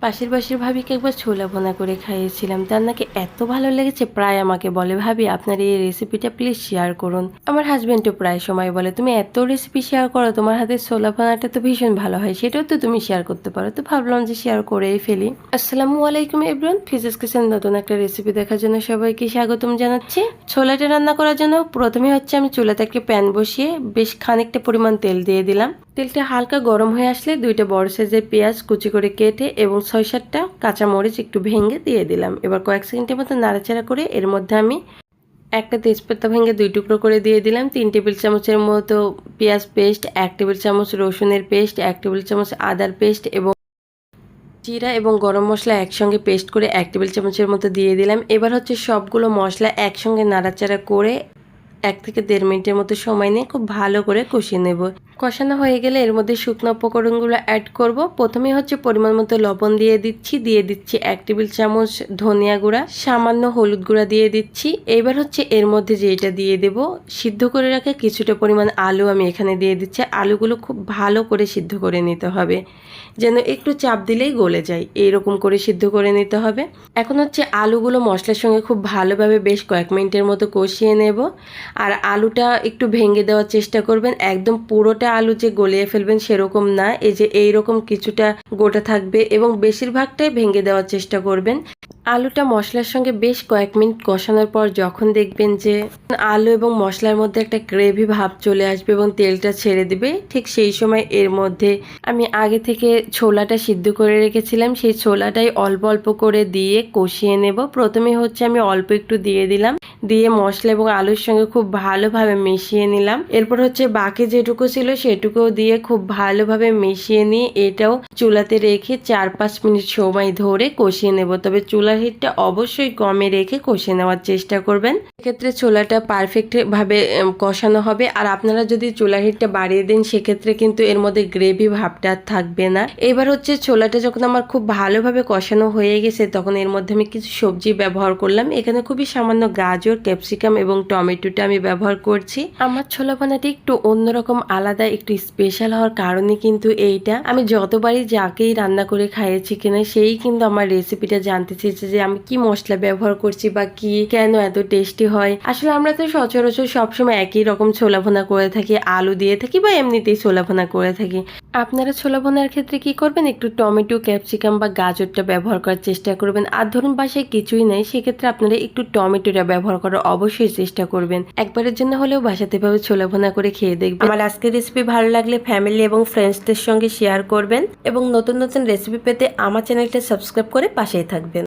পাশের বাসার ভাবিকে একবার ছোলা ভুনা করে খাইয়েছিলাম, তার নাকি এত ভালো লেগেছে, প্রায় আমাকে বলে ভাবি আপনার এই রেসিপিটা প্লিজ শেয়ার করুন। আমার হাজবেন্ডও প্রায় সময় বলে তুমি এত রেসিপি শেয়ার করো, তোমার হাতের ছোলা ভুনাটা তো ভীষণ ভালো হয়, সেটাও তো তুমি শেয়ার করতে পারো। তো ভাবলাম যে শেয়ার করেই ফেলি। আসসালামু আলাইকুম এভরিওয়ান, ফিজাস কিচেন নতুন একটা রেসিপি দেখার জন্য সবাইকে স্বাগতম জানাচ্ছি। ছোলাটা রান্না করার জন্য প্রথমে হচ্ছে আমি চুলাতে একটা প্যান বসিয়ে বেশ খানিকটা পরিমাণ তেল দিয়ে দিলাম। তেলটা হালকা গরম হয়ে আসলে দুইটা বড় সাইজের পেঁয়াজ কুচি করে কেটে এবং 6-7টা কাঁচামরিচ একটু ভেঙে দিয়ে দিলাম। এবার কয়েক সেকেন্ডের মতো নাড়াচাড়া করে এর মধ্যে আমি একটা তেজপাতা ভেঙে 2 টুকরো করে দিয়ে দিলাম, 3 টেবিল চামচের মতো পেঁয়াজ পেস্ট, 1 টেবিল চামচ রসুনের পেস্ট, 1 টেবিল চামচ আদার পেস্ট এবং জিরা এবং গরম মশলা একসঙ্গে পেস্ট করে 1 টেবিল চামচের মতো দিয়ে দিলাম। এবার হচ্ছে সবগুলো মশলা একসঙ্গে নাড়াচাড়া করে 1 থেকে 1.5 মিনিটের মতো সময় নিয়ে খুব ভালো করে কষিয়ে নেব। কষানো হয়ে গেলে এর মধ্যে শুকনো উপকরণগুলো অ্যাড করব। প্রথমে হচ্ছে পরিমাণ মতো লবণ দিয়ে দিচ্ছি 1 টেবিল চামচ ধনিয়া গুঁড়া, সামান্য হলুদ গুঁড়া দিয়ে দিচ্ছি। এবার হচ্ছে এর মধ্যে যেটা দিয়ে দেব, সিদ্ধ করে রাখা কিছুটা পরিমাণ আলু আমি এখানে দিয়ে দিচ্ছি। আলুগুলো খুব ভালো করে সিদ্ধ করে নিতে হবে, যেন একটু চাপ দিলেই গলে যায়, এইরকম করে সিদ্ধ করে নিতে হবে। এখন হচ্ছে আলুগুলো মশলার সঙ্গে খুব ভালোভাবে বেশ কয়েক মিনিটের মতো কষিয়ে নেব। আর আলুটা একটু ভেঙে দেওয়ার চেষ্টা করবেন, একদম পুরোটা আলু যে গলিয়ে ফেলবেন সেরকম না, এই যে এইরকম কিছুটা গোটা থাকবে এবং বেশিরভাগটাই ভেঙে দেওয়ার চেষ্টা করবেন। আলুটা মশলার সঙ্গে বেশ কয়েক মিনিট কষানোর পর যখন দেখবেন যে আলু এবং মশলার মধ্যে একটা গ্রেভি ভাব চলে আসবে এবং তেলটা ছেড়ে দিবে, ঠিক সেই সময় এর মধ্যে আমি আগে থেকে ছোলাটা সিদ্ধ করে রেখেছিলাম, সেই ছোলাটাই অল্প অল্প করে দিয়ে কষিয়ে নেব। প্রথমে হচ্ছে আমি অল্প একটু দিয়ে দিলাম, দিয়ে মশলা এবং আলুর সঙ্গে খুব ভালোভাবে মিশিয়ে নিলাম। এরপর হচ্ছে বাকি যেটুকু ছিল সেটুকুও দিয়ে খুব ভালোভাবে মিশিয়ে নিয়ে এটাও চুলাতে রেখে 4-5 মিনিট সময় ধরে কষিয়ে নেব। তবে চুলার হিটটা অবশ্যই কমে রেখে কষিয়ে নেওয়ার চেষ্টা করবেন, সেক্ষেত্রে ছোলাটা পারফেক্ট ভাবে কষানো হবে। আর আপনারা যদি চুলার হিটটা বাড়িয়ে দেন সেক্ষেত্রে কিন্তু এর মধ্যে গ্রেভি ভাবটা থাকবে না। এবার হচ্ছে ছোলাটা যখন আমার খুব ভালোভাবে কষানো হয়ে গেছে তখন এর মধ্যে আমি কিছু সবজি ব্যবহার করলাম। এখানে খুবই সামান্য গাজর, ক্যাপসিকাম এবং টমেটোটা আমি ব্যবহার করছি। আমার ছোলা ভুনাটি একটু অন্যরকম আলাদা, একটু স্পেশাল হওয়ার কারণে কিন্তু এইটা আমি যতবারই যাকেই রান্না করে খাইয়েছি কিনা সেই কিন্তু আমার রেসিপিটা জানতে চেয়েছে যে আমি কি মশলা ব্যবহার করছি বা কি কেন এত টেস্টি হয়। আসলে আমরা তো সচরাচর সবসময় একই রকম ছোলা ভুনা করে থাকি, আলু দিয়ে থাকি বা এমনিতেই ছোলা ভুনা করে থাকি। আপনারা ছোলা ভুনার ক্ষেত্রে কি করবেন, একটু টমেটো, ক্যাপসিকাম বা গাজরটা ব্যবহার করার চেষ্টা করবেন। আর ধরুন বাসায় কিছুই নেই, সেক্ষেত্রে আপনারা একটু টমেটোটা ব্যবহার করার অবশ্যই চেষ্টা করবেন। একবারের জন্য হলেও বাসাতে ভাবে ছোলা ভুনা করে খেয়ে দেখবেন। আমার আজকের রেসিপি ভালো লাগলে ফ্যামিলি এবং ফ্রেন্ডসদের সঙ্গে শেয়ার করবেন এবং নতুন নতুন রেসিপি পেতে আমার চ্যানেলটা সাবস্ক্রাইব করে পাশেই থাকবেন।